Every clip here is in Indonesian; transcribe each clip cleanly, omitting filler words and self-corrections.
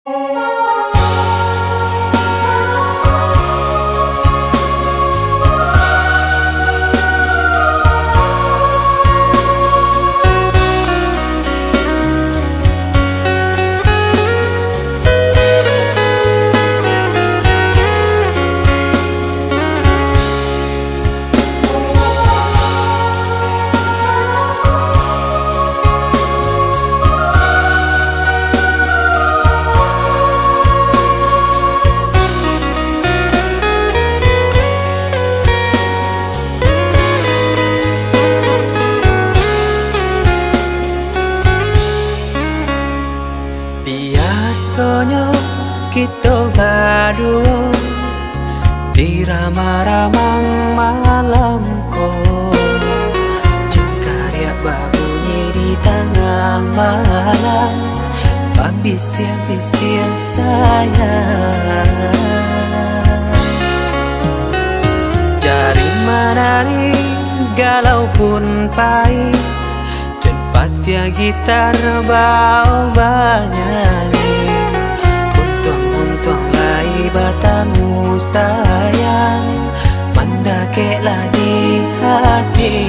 Biasanya kita berdua di ramah-ramah malam kau, jengkarya babunyi di tengah malam, pambisian-bisian sayang. Jari menari galau pun pahit, tempat ya gitar bau banyani, untung lai batamu sayang, mendakeklah di hati.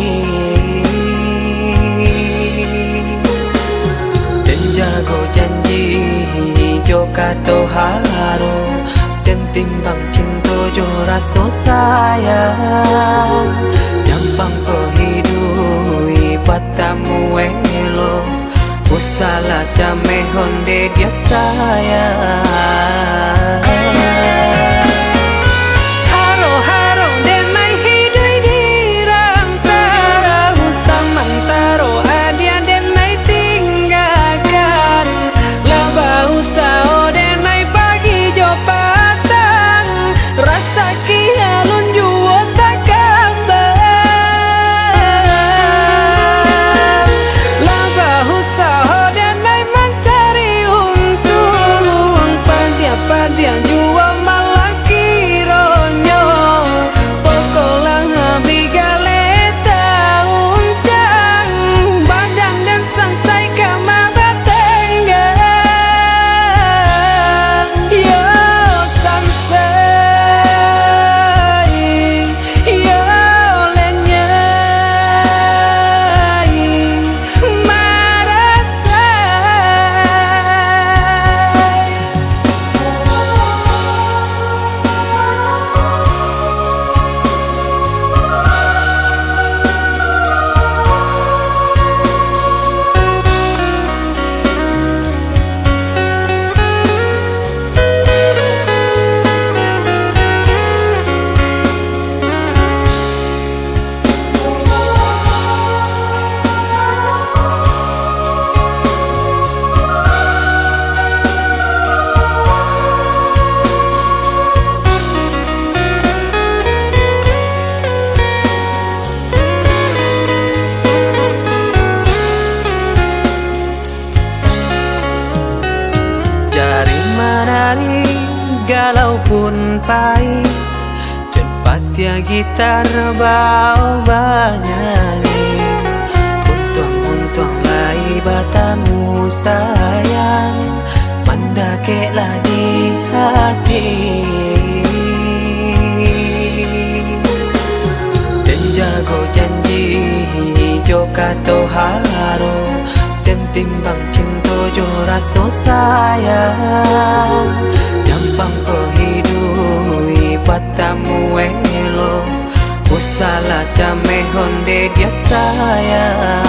Dan jago janji joka to haro, dan timbang cinta jo rasa sayang, gampang kau hidui patamu elo, usala jame honde dia sayang. Haro haro denai hidui di rantara, samantaro adia denai tinggalkan, laba usao denai pagi jo patang, rasa kialun juo tak kabar. Laba usao denai mencari untung, padia juo malah kironyo, pokolang bigaleta uncang, badan dan sansai kamara tenggang. Yo sansai, yo lenyai, marasai. Jari menari galau pun pahit, tempat ya gitar bau banyani, untung lai batamu sayang, mendakeklah di hati. Dan jago janji joka to haro, dan timbang cinta jo rasa sayang, gampang kau hidui patamu elo, usala jame honde dia sayang.